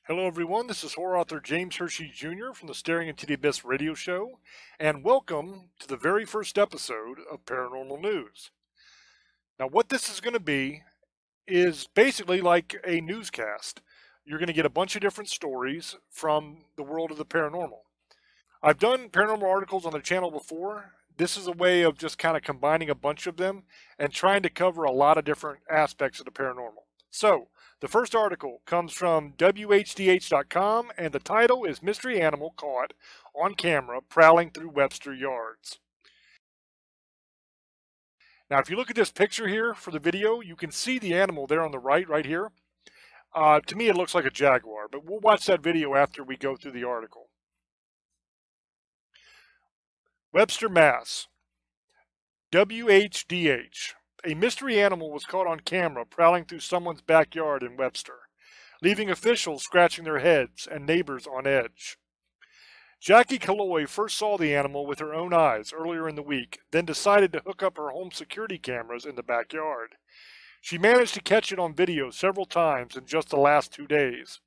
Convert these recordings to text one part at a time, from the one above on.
Hello, everyone. This is horror author James Hershey Jr. from the Staring into the Abyss radio show, and welcome to the very first episode of Paranormal News. Now, what this is going to be is basically like a newscast. You're going to get a bunch of different stories from the world of the paranormal. I've done paranormal articles on the channel before. This is a way of just kind of combining a bunch of them and trying to cover a lot of different aspects of the paranormal. So, the first article comes from WHDH.com, and the title is Mystery Animal Caught on Camera Prowling Through Webster Yards. Now, if you look at this picture here for the video, you can see the animal there on the right here. To me, it looks like a jaguar, but we'll watch that video after we go through the article. Webster, Mass. WHDH. A mystery animal was caught on camera prowling through someone's backyard in Webster, leaving officials scratching their heads and neighbors on edge. Jackie Killoy first saw the animal with her own eyes earlier in the week, then decided to hook up her home security cameras in the backyard. She managed to catch it on video several times in just the last 2 days.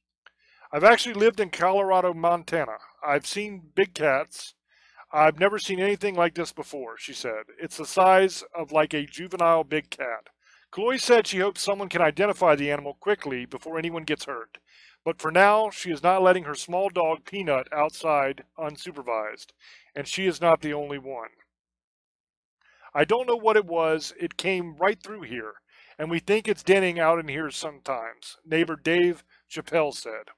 I've actually lived in Colorado, Montana. I've seen big cats. I've never seen anything like this before, she said. It's the size of like a juvenile big cat. Chloe said she hopes someone can identify the animal quickly before anyone gets hurt. But for now, she is not letting her small dog Peanut outside unsupervised, and she is not the only one. I don't know what it was. It came right through here, and we think it's denning out in here sometimes, neighbor Dave Chappelle said.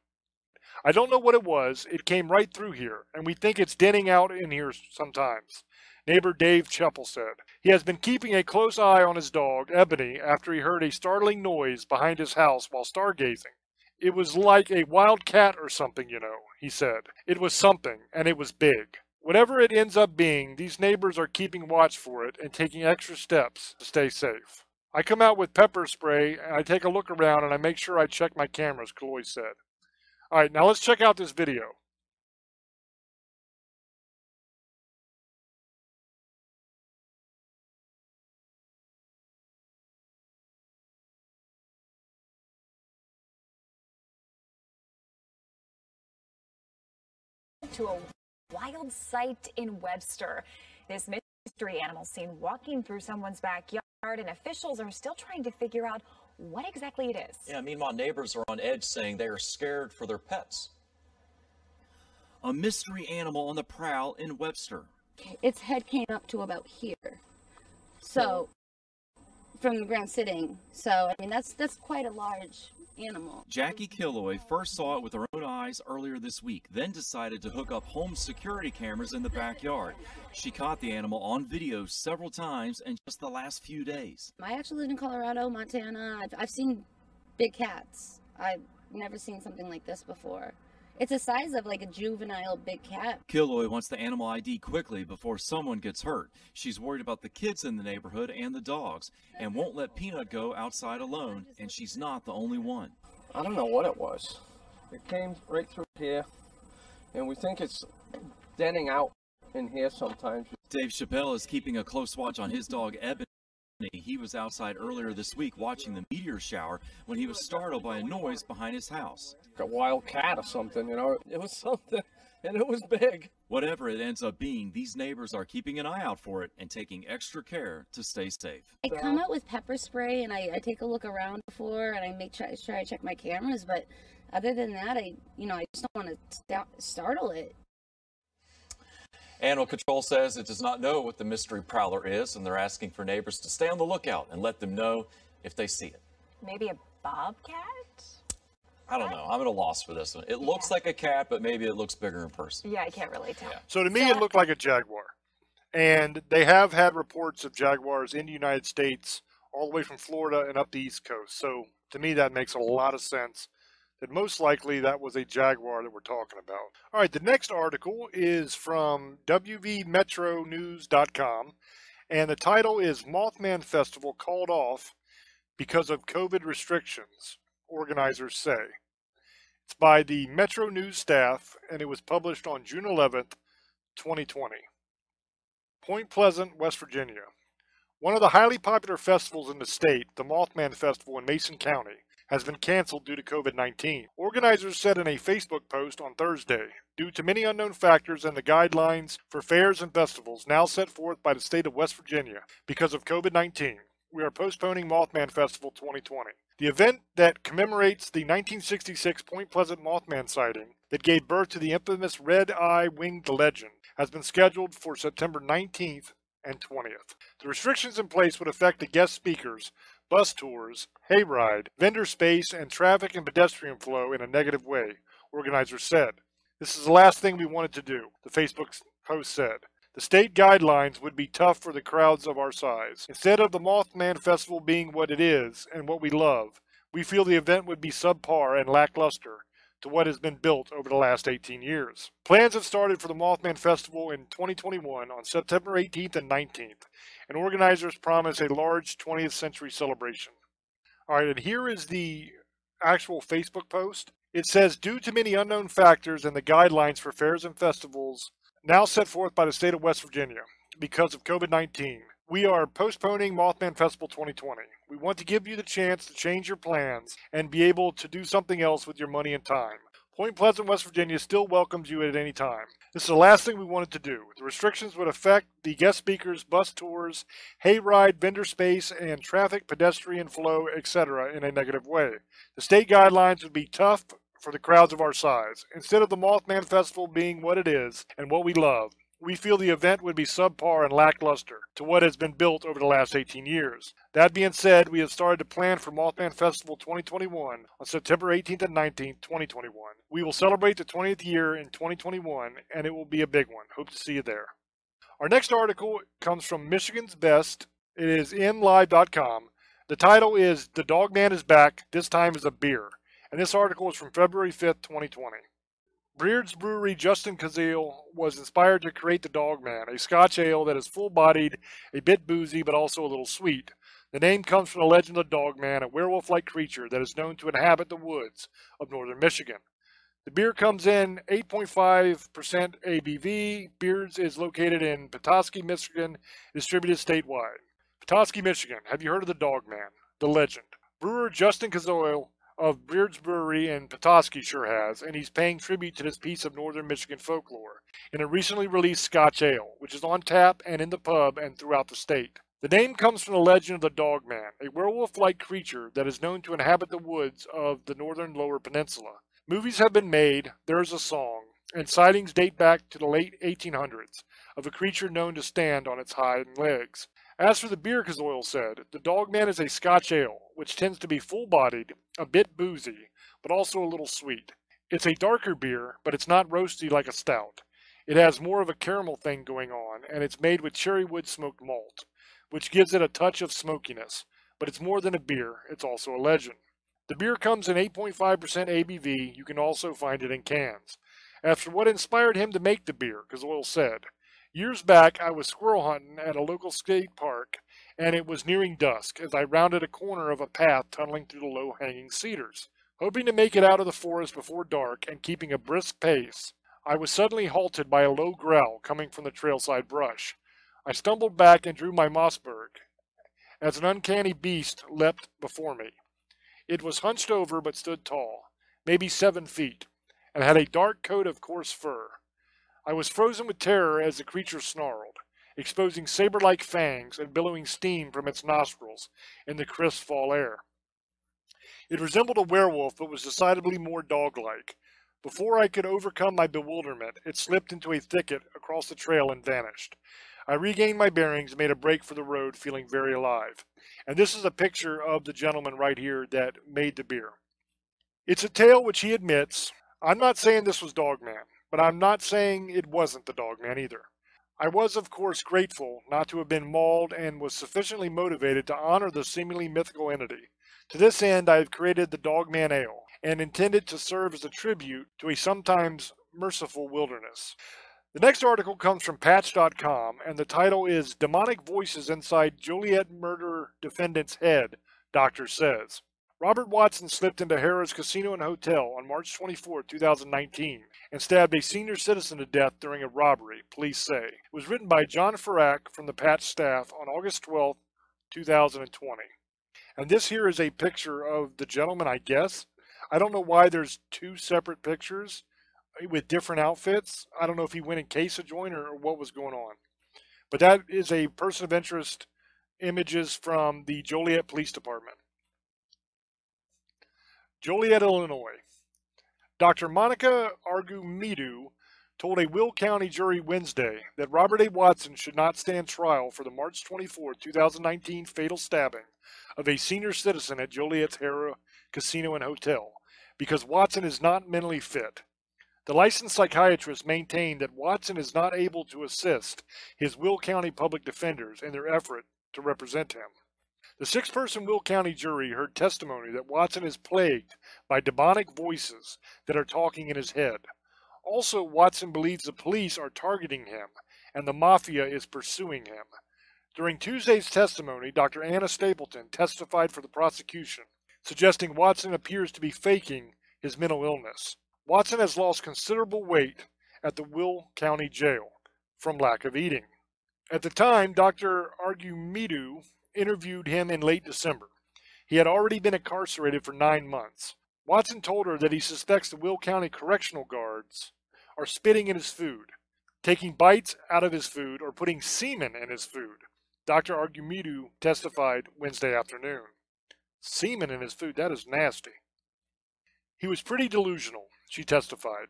I don't know what it was. It came right through here, and we think it's denning out in here sometimes, neighbor Dave Chappell said. He has been keeping a close eye on his dog, Ebony, after he heard a startling noise behind his house while stargazing. It was like a wild cat or something, you know, he said. It was something, and it was big. Whatever it ends up being, these neighbors are keeping watch for it and taking extra steps to stay safe. I come out with pepper spray, and I take a look around, and I make sure I check my cameras, Chloe said. Alright, now let's check out this video. To a wild sight in Webster. This mystery animal seen walking through someone's backyard, and officials are still trying to figure out what exactly it is. Yeah, meanwhile, neighbors are on edge saying they are scared for their pets. A mystery animal on the prowl in Webster. Its head came up to about here. So, from the ground sitting. So, I mean, that's quite a large animal. Jackie Killoy first saw it with her own eyes earlier this week, then decided to hook up home security cameras in the backyard. She caught the animal on video several times in just the last few days. I actually live in Colorado, Montana. I've seen big cats. I've never seen something like this before. It's the size of like a juvenile big cat. Killoy wants the animal ID quickly before someone gets hurt. She's worried about the kids in the neighborhood and the dogs, and won't let Peanut go outside alone, and she's not the only one. I don't know what it was. It came right through here, and we think it's denning out in here sometimes. Dave Chappelle is keeping a close watch on his dog, Ebony. He was outside earlier this week watching the meteor shower when he was startled by a noise behind his house. Like a wild cat or something, you know. It was something, and it was big. Whatever it ends up being, these neighbors are keeping an eye out for it and taking extra care to stay safe. I come out with pepper spray and I take a look around before, and I make sure I check my cameras, but other than that, I just don't want to startle it. Animal Control says it does not know what the mystery prowler is, and they're asking for neighbors to stay on the lookout and let them know if they see it. Maybe a bobcat? I don't know. I'm at a loss for this one. It looks like a cat, but maybe it looks bigger in person. Yeah, I can't really tell. Yeah. So to me, it looked like a jaguar. And they have had reports of jaguars in the United States, all the way from Florida and up the East Coast. So to me, that makes a lot of sense. That most likely that was a jaguar that we're talking about. All right, the next article is from WVMetroNews.com, and the title is Mothman Festival Called Off Because of COVID Restrictions, Organizers Say. It's by the Metro News staff, and it was published on June 11th, 2020. Point Pleasant, West Virginia. One of the highly popular festivals in the state, the Mothman Festival in Mason County, has been canceled due to COVID-19. Organizers said in a Facebook post on Thursday, due to many unknown factors and the guidelines for fairs and festivals now set forth by the state of West Virginia because of COVID-19, we are postponing Mothman Festival 2020. The event that commemorates the 1966 Point Pleasant Mothman sighting that gave birth to the infamous Red Eye Winged Legend has been scheduled for September 19th and 20th. The restrictions in place would affect the guest speakers, bus tours, hayride, vendor space, and traffic and pedestrian flow in a negative way, organizers said. This is the last thing we wanted to do, the Facebook post said. The state guidelines would be tough for the crowds of our size. Instead of the Mothman Festival being what it is and what we love, we feel the event would be subpar and lackluster to what has been built over the last 18 years. Plans have started for the Mothman Festival in 2021 on September 18th and 19th, and organizers promise a large 20th century celebration. Alright, and here is the actual Facebook post. It says, due to many unknown factors and the guidelines for fairs and festivals now set forth by the state of West Virginia because of COVID-19, we are postponing Mothman Festival 2020. We want to give you the chance to change your plans and be able to do something else with your money and time. Point Pleasant, West Virginia still welcomes you at any time. This is the last thing we wanted to do. The restrictions would affect the guest speakers, bus tours, hayride, vendor space, and traffic, pedestrian flow, etc. in a negative way. The state guidelines would be tough for the crowds of our size. Instead of the Mothman Festival being what it is and what we love, we feel the event would be subpar and lackluster to what has been built over the last 18 years. That being said, we have started to plan for Mothman Festival 2021 on September 18th and 19th, 2021. We will celebrate the 20th year in 2021, and it will be a big one. Hope to see you there. Our next article comes from Michigan's Best. It is mlive.com. The title is The Dogman is Back, This Time as a Beer. And this article is from February 5th, 2020. Beard's Brewery Justin Kazale was inspired to create the Dogman, a Scotch ale that is full-bodied, a bit boozy, but also a little sweet. The name comes from the legend of the Dogman, a werewolf-like creature that is known to inhabit the woods of northern Michigan. The beer comes in 8.5% ABV. Beard's is located in Petoskey, Michigan, distributed statewide. Petoskey, Michigan. Have you heard of the Dogman, the legend? Brewer Justin Kazale of Beard's Brewery in Petoskey sure has, and he's paying tribute to this piece of northern Michigan folklore in a recently released Scotch ale, which is on tap and in the pub and throughout the state. The name comes from the legend of the Dogman, a werewolf-like creature that is known to inhabit the woods of the northern Lower Peninsula. Movies have been made, there is a song, and sightings date back to the late 1800s of a creature known to stand on its hind legs. As for the beer, Kazale said, the Dogman is a Scotch ale, which tends to be full-bodied, a bit boozy, but also a little sweet. It's a darker beer, but it's not roasty like a stout. It has more of a caramel thing going on, and it's made with cherry wood smoked malt, which gives it a touch of smokiness, but it's more than a beer, it's also a legend. The beer comes in 8.5% ABV. You can also find it in cans. As for what inspired him to make the beer, Kazale said, years back, I was squirrel hunting at a local skate park, and it was nearing dusk as I rounded a corner of a path tunneling through the low-hanging cedars. Hoping to make it out of the forest before dark and keeping a brisk pace, I was suddenly halted by a low growl coming from the trailside brush. I stumbled back and drew my Mossberg, as an uncanny beast leapt before me. It was hunched over but stood tall, maybe 7 feet, and had a dark coat of coarse fur. I was frozen with terror as the creature snarled, exposing saber-like fangs and billowing steam from its nostrils in the crisp fall air. It resembled a werewolf, but was decidedly more dog-like. Before I could overcome my bewilderment, it slipped into a thicket across the trail and vanished. I regained my bearings and made a break for the road, feeling very alive. And this is a picture of the gentleman right here that made the beer. It's a tale which he admits. I'm not saying this was Dogman, but I'm not saying it wasn't the Dogman either. I was, of course, grateful not to have been mauled and was sufficiently motivated to honor the seemingly mythical entity. To this end, I have created the Dogman Ale, and intended to serve as a tribute to a sometimes merciful wilderness. The next article comes from Patch.com, and the title is Demonic Voices Inside Joliet Murder Defendant's Head, Doctor Says. Robert Watson slipped into Harrah's Casino and Hotel on March 24, 2019, and stabbed a senior citizen to death during a robbery, police say. It was written by John Farrak from the Patch staff on August 12, 2020. And this here is a picture of the gentleman, I guess. I don't know why there's two separate pictures with different outfits. I don't know if he went in case of joint or what was going on. But that is a person of interest images from the Joliet Police Department. Joliet, Illinois. Dr. Monica Argumedo told a Will County jury Wednesday that Robert A. Watson should not stand trial for the March 24, 2019 fatal stabbing of a senior citizen at Joliet's Harrah Casino and Hotel because Watson is not mentally fit. The licensed psychiatrist maintained that Watson is not able to assist his Will County public defenders in their effort to represent him. The six-person Will County jury heard testimony that Watson is plagued by demonic voices that are talking in his head. Also, Watson believes the police are targeting him and the mafia is pursuing him. During Tuesday's testimony, Dr. Anna Stapleton testified for the prosecution, suggesting Watson appears to be faking his mental illness. Watson has lost considerable weight at the Will County Jail from lack of eating. At the time, Dr. Argumedo interviewed him in late December. He had already been incarcerated for 9 months. Watson told her that he suspects the Will County correctional guards are spitting in his food, taking bites out of his food, or putting semen in his food. Dr. Argumedo testified Wednesday afternoon. Semen in his food, that is nasty. He was pretty delusional, she testified.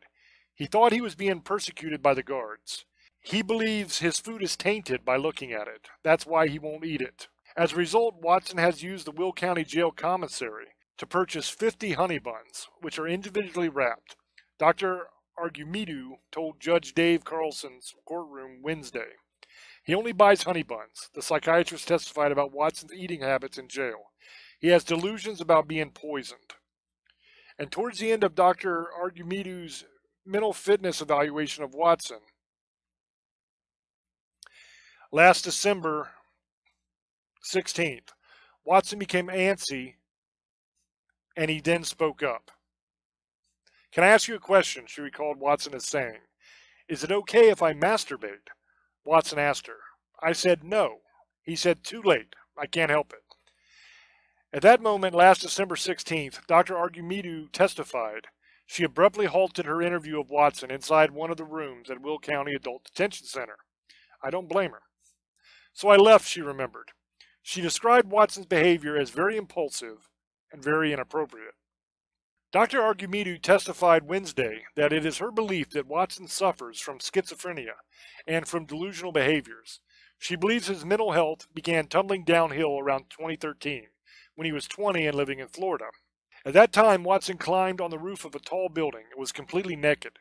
He thought he was being persecuted by the guards. He believes his food is tainted by looking at it. That's why he won't eat it. As a result, Watson has used the Will County Jail commissary to purchase 50 honey buns, which are individually wrapped. Dr. Argumedo told Judge Dave Carlson's courtroom Wednesday. He only buys honey buns. The psychiatrist testified about Watson's eating habits in jail. He has delusions about being poisoned. And towards the end of Dr. Argumedo's mental fitness evaluation of Watson, last December 16th, Watson became antsy and he then spoke up. "Can I ask you a question?" she recalled Watson as saying. "Is it okay if I masturbate?" Watson asked her. "I said no." He said, "Too late. I can't help it." At that moment, last December 16th, Dr. Argumedo testified. She abruptly halted her interview of Watson inside one of the rooms at Will County Adult Detention Center. I don't blame her. "So I left," she remembered. She described Watson's behavior as very impulsive and very inappropriate. Dr. Argumedo testified Wednesday that it is her belief that Watson suffers from schizophrenia and from delusional behaviors. She believes his mental health began tumbling downhill around 2013, when he was 20 and living in Florida. At that time, Watson climbed on the roof of a tall building and was completely naked,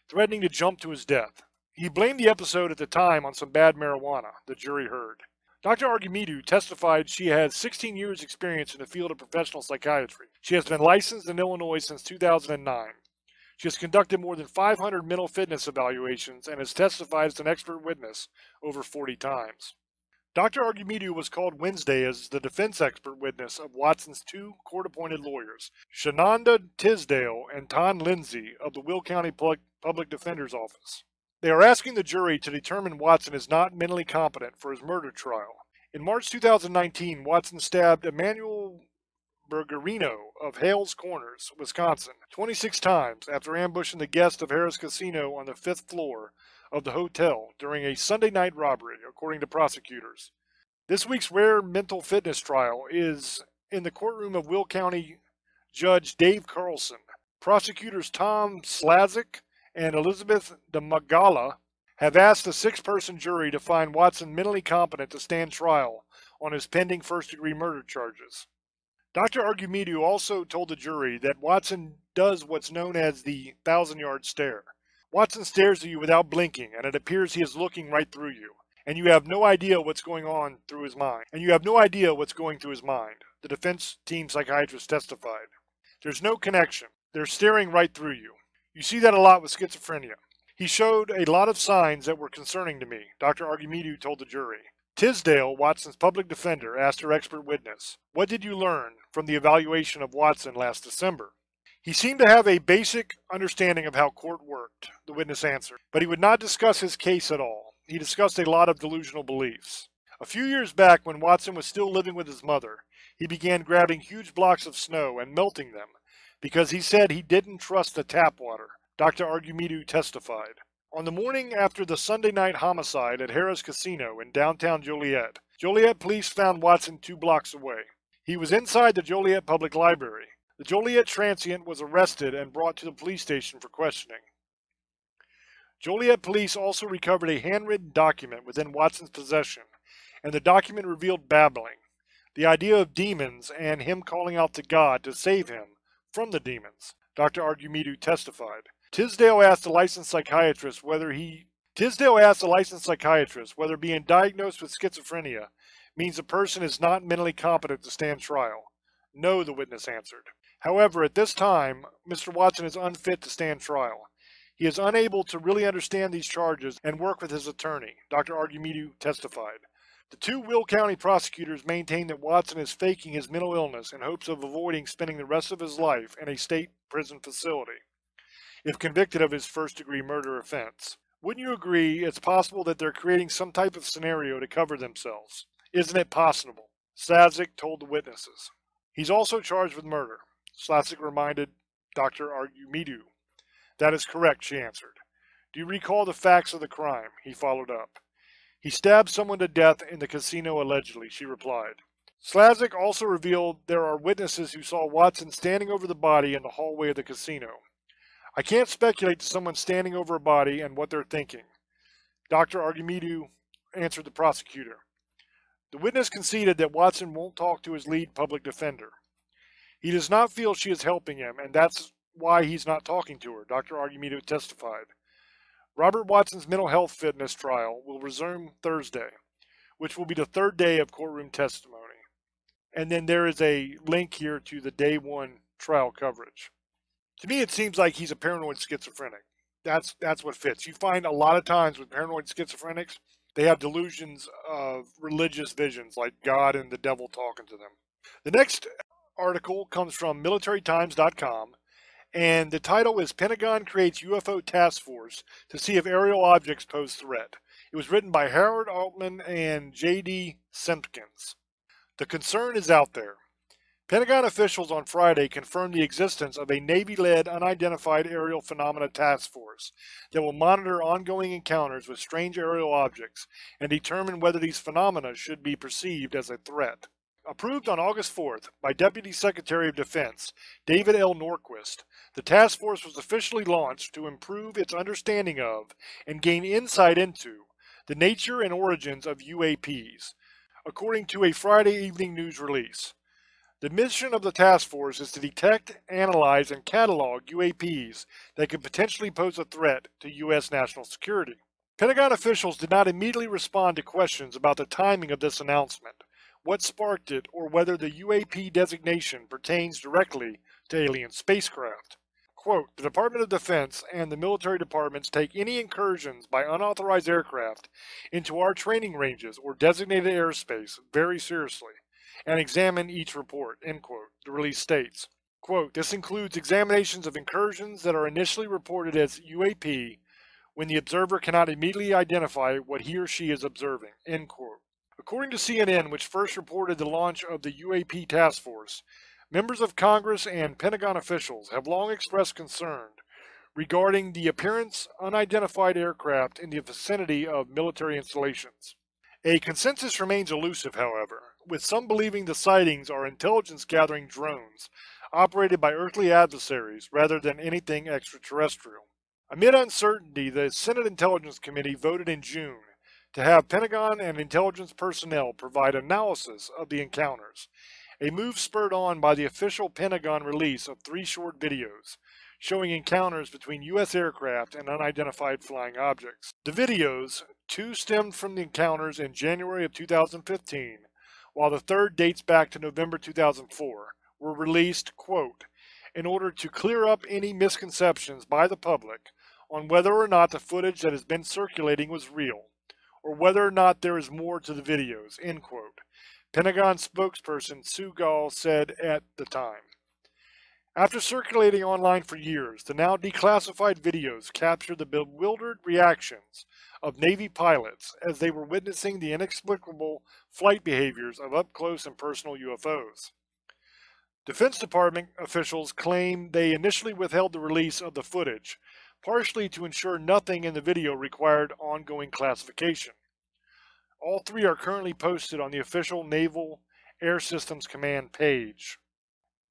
threatening to jump to his death. He blamed the episode at the time on some bad marijuana, the jury heard. Dr. Argumedo testified she has 16 years' experience in the field of professional psychiatry. She has been licensed in Illinois since 2009. She has conducted more than 500 mental fitness evaluations and has testified as an expert witness over 40 times. Dr. Argumedo was called Wednesday as the defense expert witness of Watson's two court-appointed lawyers, Shanonda Tisdale and Ton Lindsay of the Will County Public Defender's Office. They are asking the jury to determine Watson is not mentally competent for his murder trial. In March 2019, Watson stabbed Emmanuel Bergerino of Hales Corners, Wisconsin, 26 times after ambushing the guest of Harrah's Casino on the 5th floor of the hotel during a Sunday night robbery, according to prosecutors. This week's rare mental fitness trial is in the courtroom of Will County Judge Dave Carlson. Prosecutors Tom Slazik and Elizabeth DeMagala have asked the six-person jury to find Watson mentally competent to stand trial on his pending first-degree murder charges. Dr. Argumedo also told the jury that Watson does what's known as the 1,000-yard stare. Watson stares at you without blinking, and it appears he is looking right through you, and you have no idea what's going on through his mind. The defense team psychiatrist testified. There's no connection. They're staring right through you. You see that a lot with schizophrenia. He showed a lot of signs that were concerning to me, Dr. Argumedo told the jury. Tisdale, Watson's public defender, asked her expert witness, "What did you learn from the evaluation of Watson last December?" "He seemed to have a basic understanding of how court worked," the witness answered, "but he would not discuss his case at all. He discussed a lot of delusional beliefs. A few years back, when Watson was still living with his mother, he began grabbing huge blocks of snow and melting them because he said he didn't trust the tap water, Dr. Argumedo testified. On the morning after the Sunday night homicide at Harrah's Casino in downtown Joliet, Joliet police found Watson 2 blocks away. He was inside the Joliet Public Library. The Joliet transient was arrested and brought to the police station for questioning. Joliet police also recovered a handwritten document within Watson's possession, and the document revealed babbling, the idea of demons and him calling out to God to save him from the demons, Dr. Argumedo testified. Tisdale asked the licensed psychiatrist whether being diagnosed with schizophrenia means a person is not mentally competent to stand trial. No, the witness answered. However, at this time, Mr. Watson is unfit to stand trial. He is unable to really understand these charges and work with his attorney, Dr. Argumedo testified. The 2 Will County prosecutors maintain that Watson is faking his mental illness in hopes of avoiding spending the rest of his life in a state prison facility, if convicted of his first-degree murder offense. Wouldn't you agree it's possible that they're creating some type of scenario to cover themselves? Isn't it possible? Slazak told the witnesses. He's also charged with murder, Slazak reminded Dr. Argumedo. That is correct, she answered. Do you recall the facts of the crime? He followed up. He stabbed someone to death in the casino allegedly, she replied. Slazak also revealed there are witnesses who saw Watson standing over the body in the hallway of the casino. I can't speculate to someone standing over a body and what they're thinking, Dr. Argumedo answered the prosecutor. The witness conceded that Watson won't talk to his lead public defender. He does not feel she is helping him, and that's why he's not talking to her, Dr. Argumedo testified. Robert Watson's mental health fitness trial will resume Thursday, which will be the 3rd day of courtroom testimony. And then there is a link here to the day 1 trial coverage. To me, it seems like he's a paranoid schizophrenic. That's what fits. You find a lot of times with paranoid schizophrenics, they have delusions of religious visions, like God and the devil talking to them. The next article comes from militarytimes.com. And the title is Pentagon Creates UFO Task Force to See if Aerial Objects Pose Threat. It was written by Harold Altman and J.D. Simpkins. The concern is out there. Pentagon officials on Friday confirmed the existence of a Navy-led unidentified aerial phenomena task force that will monitor ongoing encounters with strange aerial objects and determine whether these phenomena should be perceived as a threat. Approved on August 4th by Deputy Secretary of Defense David L. Norquist, the task force was officially launched to improve its understanding of and gain insight into the nature and origins of UAPs, according to a Friday evening news release. The mission of the task force is to detect, analyze, and catalog UAPs that could potentially pose a threat to U.S. national security. Pentagon officials did not immediately respond to questions about the timing of this announcement, what sparked it, or whether the UAP designation pertains directly to alien spacecraft. Quote, the Department of Defense and the military departments take any incursions by unauthorized aircraft into our training ranges or designated airspace very seriously and examine each report, end quote, the release states. Quote, this includes examinations of incursions that are initially reported as UAP when the observer cannot immediately identify what he or she is observing, end quote. According to CNN, which first reported the launch of the UAP task force, members of Congress and Pentagon officials have long expressed concern regarding the appearance of unidentified aircraft in the vicinity of military installations. A consensus remains elusive, however, with some believing the sightings are intelligence-gathering drones operated by earthly adversaries rather than anything extraterrestrial. Amid uncertainty, the Senate Intelligence Committee voted in June to have Pentagon and intelligence personnel provide analysis of the encounters, a move spurred on by the official Pentagon release of 3 short videos showing encounters between U.S. aircraft and unidentified flying objects. The videos, 2 stemmed from the encounters in January of 2015, while the 3rd dates back to November 2004, were released, quote, in order to clear up any misconceptions by the public on whether or not the footage that has been circulating was real, or whether or not there is more to the videos, end quote, Pentagon spokesperson Sue Gall said at the time. After circulating online for years, the now declassified videos captured the bewildered reactions of Navy pilots as they were witnessing the inexplicable flight behaviors of up-close and personal UFOs. Defense Department officials claim they initially withheld the release of the footage, partially to ensure nothing in the video required ongoing classification. All three are currently posted on the official Naval Air Systems Command page.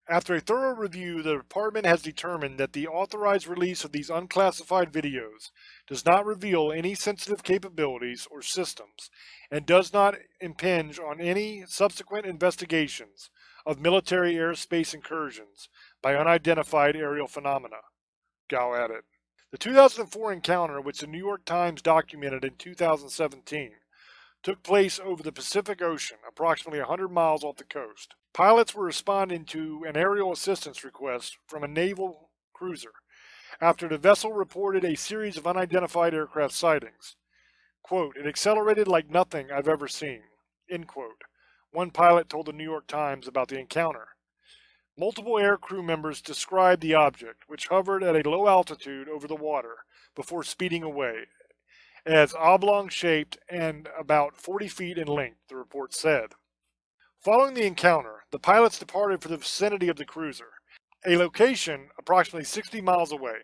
After a thorough review, the department has determined that the authorized release of these unclassified videos does not reveal any sensitive capabilities or systems and does not impinge on any subsequent investigations of military airspace incursions by unidentified aerial phenomena. Go at it. The 2004 encounter, which the New York Times documented in 2017, took place over the Pacific Ocean, approximately 100 miles off the coast. Pilots were responding to an aerial assistance request from a naval cruiser after the vessel reported a series of unidentified aircraft sightings. Quote, "It accelerated like nothing I've ever seen," end quote. One pilot told the New York Times about the encounter. Multiple air crew members described the object, which hovered at a low altitude over the water before speeding away, as oblong-shaped and about 40 feet in length, the report said. Following the encounter, the pilots departed for the vicinity of the cruiser, a location approximately 60 miles away,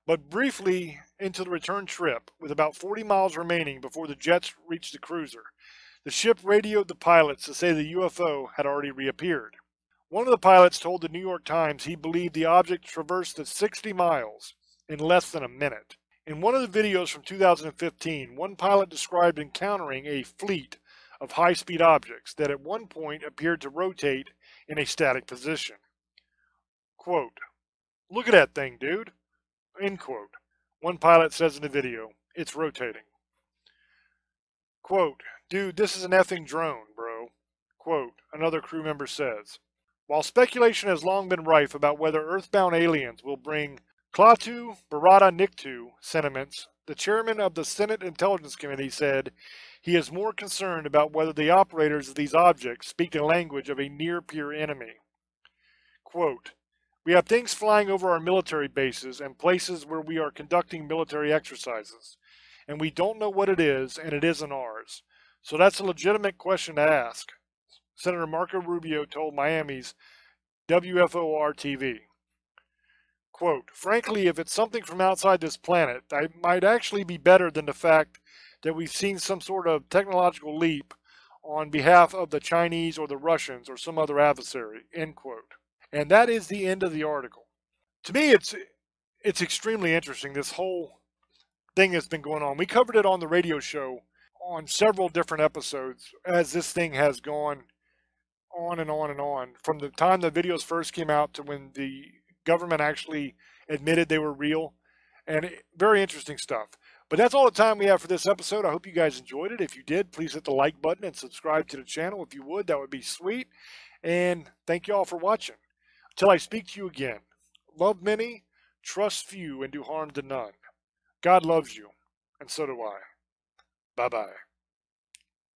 but briefly into the return trip, with about 40 miles remaining before the jets reached the cruiser. The ship radioed the pilots to say the UFO had already reappeared. One of the pilots told the New York Times he believed the object traversed the 60 miles in less than a minute. In one of the videos from 2015, one pilot described encountering a fleet of high-speed objects that at one point appeared to rotate in a static position. Quote, "Look at that thing, dude," end quote. One pilot says in the video, "It's rotating." Quote, "Dude, this is an effing drone, bro." Quote, another crew member says. While speculation has long been rife about whether earthbound aliens will bring Klaatu Barada Nikto sentiments, the chairman of the Senate Intelligence Committee said he is more concerned about whether the operators of these objects speak the language of a near-peer enemy. Quote, "We have things flying over our military bases and places where we are conducting military exercises, and we don't know what it is, and it isn't ours. So that's a legitimate question to ask," Senator Marco Rubio told Miami's WFOR-TV. Quote, "Frankly, if it's something from outside this planet, that might actually be better than the fact that we've seen some sort of technological leap on behalf of the Chinese or the Russians or some other adversary," end quote. And that is the end of the article. To me, it's extremely interesting, this whole thing that's been going on. We covered it on the radio show on several different episodes as this thing has gone on and on and on, from the time the videos first came out to when the government actually admitted they were real, and very interesting stuff. But that's all the time we have for this episode. I hope you guys enjoyed it. If you did, please hit the like button and subscribe to the channel. If you would, that would be sweet. And thank you all for watching. Until I speak to you again, love many, trust few, and do harm to none. God loves you, and so do I. Bye-bye.